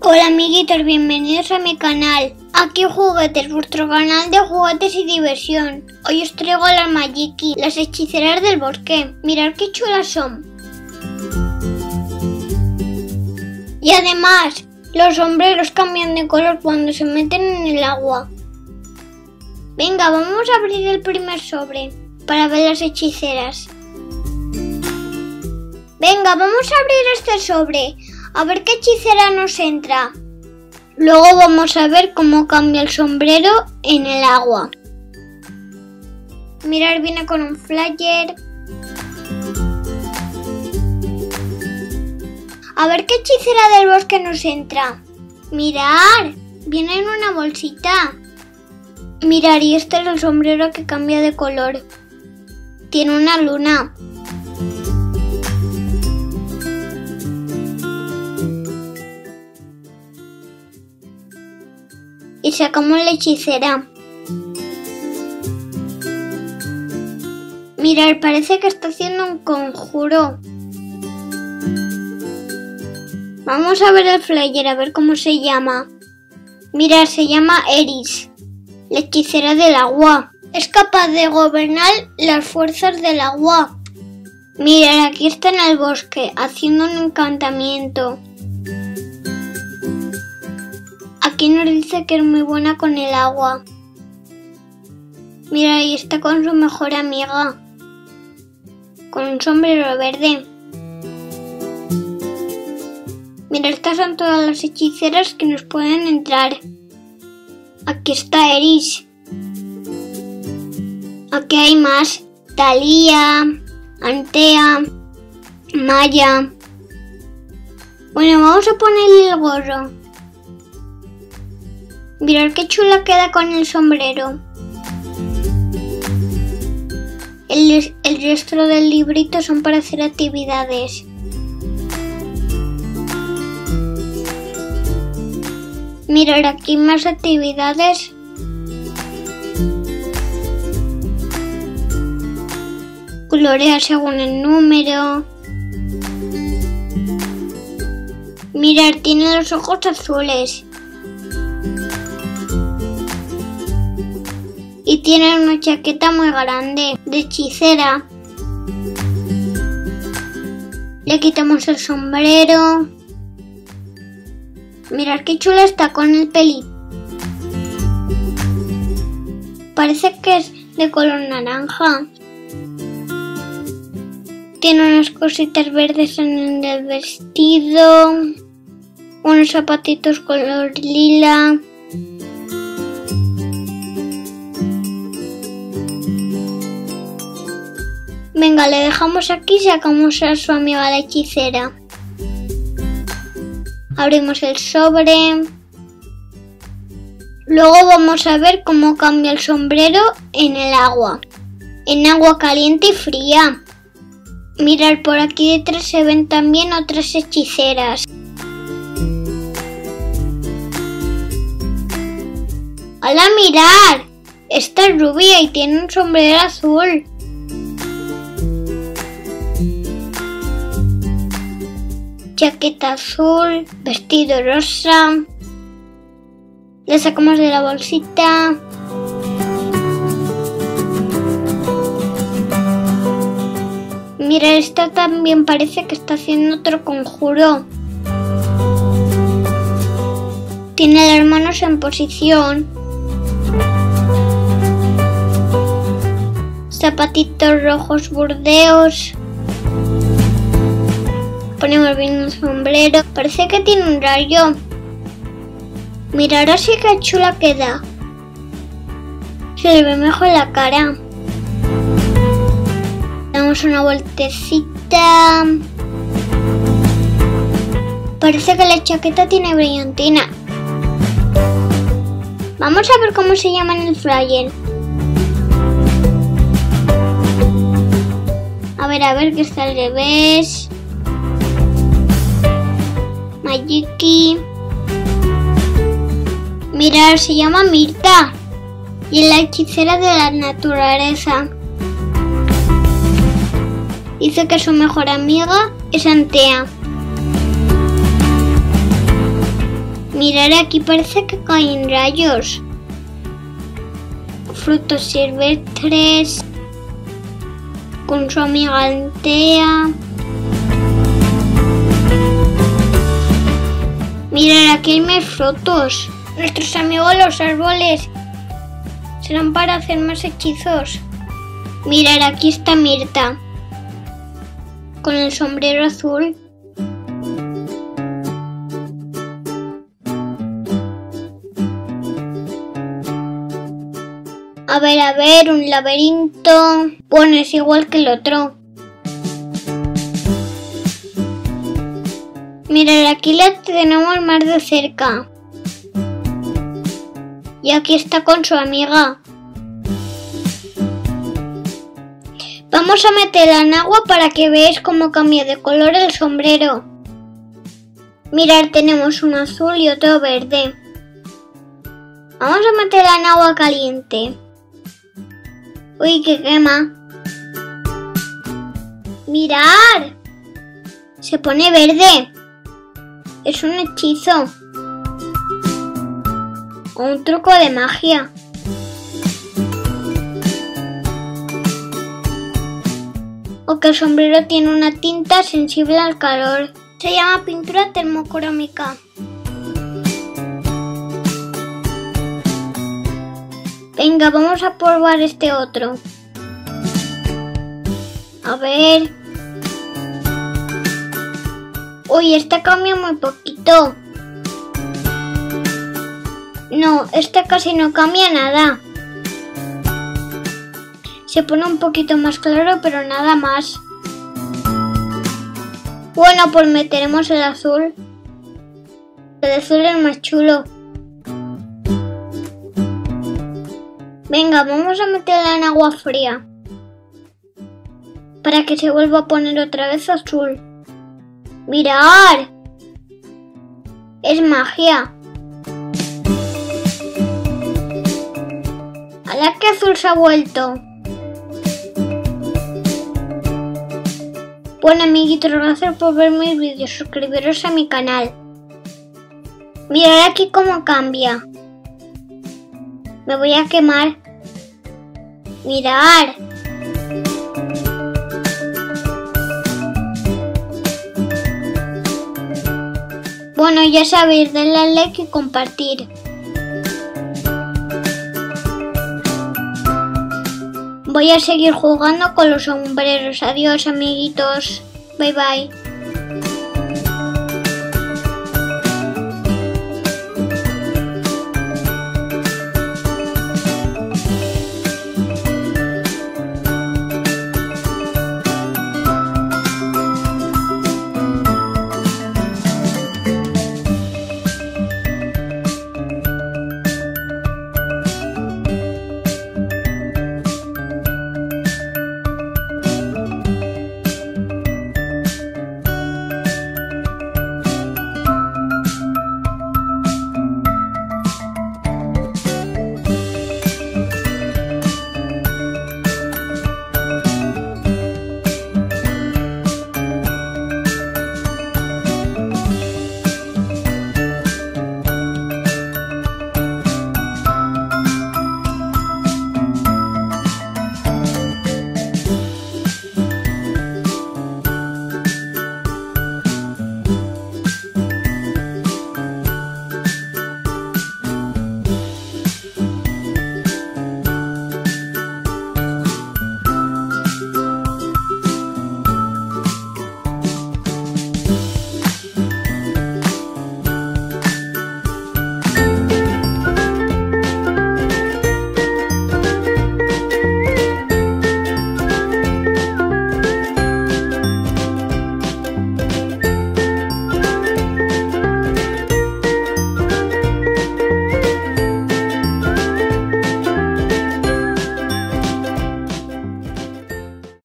Hola amiguitos, bienvenidos a mi canal. Aquí Juguetes, vuestro canal de juguetes y diversión. Hoy os traigo a las Mayiki, las hechiceras del bosque. Mirad qué chulas son. Y además, los sombreros cambian de color cuando se meten en el agua. Venga, vamos a abrir el primer sobre para ver las hechiceras. Venga, vamos a abrir este sobre. A ver qué hechicera nos entra. Luego vamos a ver cómo cambia el sombrero en el agua. Mirad, viene con un flyer. A ver qué hechicera del bosque nos entra. Mirad, viene en una bolsita. Mirad, y este es el sombrero que cambia de color. Tiene una luna. Y sacamos la hechicera. Mirad, parece que está haciendo un conjuro. Vamos a ver el flyer, a ver cómo se llama. Mirad, se llama Eris, la hechicera del agua. Es capaz de gobernar las fuerzas del agua. Mirad, aquí está en el bosque, haciendo un encantamiento. Aquí nos dice que es muy buena con el agua. Mira, ahí está con su mejor amiga, con un sombrero verde. Mira, estas son todas las hechiceras que nos pueden entrar. Aquí está Eris. Aquí hay más. Talía, Antea, Maya. Bueno, vamos a ponerle el gorro. Mirad qué chula queda con el sombrero. El resto del librito son para hacer actividades. Mirad aquí más actividades. Colorea según el número. Mirad, tiene los ojos azules. Y tiene una chaqueta muy grande de hechicera. Le quitamos el sombrero. Mirad qué chula está con el pelito. Parece que es de color naranja. Tiene unas cositas verdes en el vestido. Unos zapatitos color lila. Venga, le dejamos aquí y sacamos a su amiga la hechicera. Abrimos el sobre. Luego vamos a ver cómo cambia el sombrero en el agua. En agua caliente y fría. Mirad, por aquí detrás se ven también otras hechiceras. ¡Hola, mirad! Esta es rubia y tiene un sombrero azul. Chaqueta azul, vestido rosa. Le sacamos de la bolsita. Mira, esta también parece que está haciendo otro conjuro. Tiene las manos en posición. Zapatitos rojos burdeos. Ponemos bien el sombrero. Parece que tiene un rayo. Mira, ahora sí que chula queda. Se le ve mejor la cara. Damos una vueltecita. Parece que la chaqueta tiene brillantina. Vamos a ver cómo se llama en el flyer. A ver que está al revés. Mayiki. Mirad, se llama Mirta y es la hechicera de la naturaleza. Dice que su mejor amiga es Antea. Mirar aquí, parece que caen rayos. Frutos silvestres. Con su amiga Altea. Mirar, aquí hay más frutos. Nuestros amigos los árboles. Serán para hacer más hechizos. Mirar, aquí está Mirta. Con el sombrero azul. A ver, un laberinto. Bueno, es igual que el otro. Mirad, aquí la tenemos más de cerca. Y aquí está con su amiga. Vamos a meterla en agua para que veáis cómo cambia de color el sombrero. Mirad, tenemos un azul y otro verde. Vamos a meterla en agua caliente. Uy, que quema. ¡Mirad! Se pone verde. Es un hechizo. O un truco de magia. O que el sombrero tiene una tinta sensible al calor. Se llama pintura termocrómica. Venga, vamos a probar este otro. A ver. Uy, este cambia muy poquito. No, este casi no cambia nada. Se pone un poquito más claro, pero nada más. Bueno, pues meteremos el azul. El azul es más chulo. Venga, vamos a meterla en agua fría. Para que se vuelva a poner otra vez azul. ¡Mirad! Es magia. ¡Hala, que azul se ha vuelto! Bueno, amiguitos, gracias por ver mis vídeos. Suscribiros a mi canal. Mirad aquí cómo cambia. Me voy a quemar. Mirad. Bueno, ya sabéis, denle a like y compartir. Voy a seguir jugando con los sombreros. Adiós, amiguitos. Bye bye.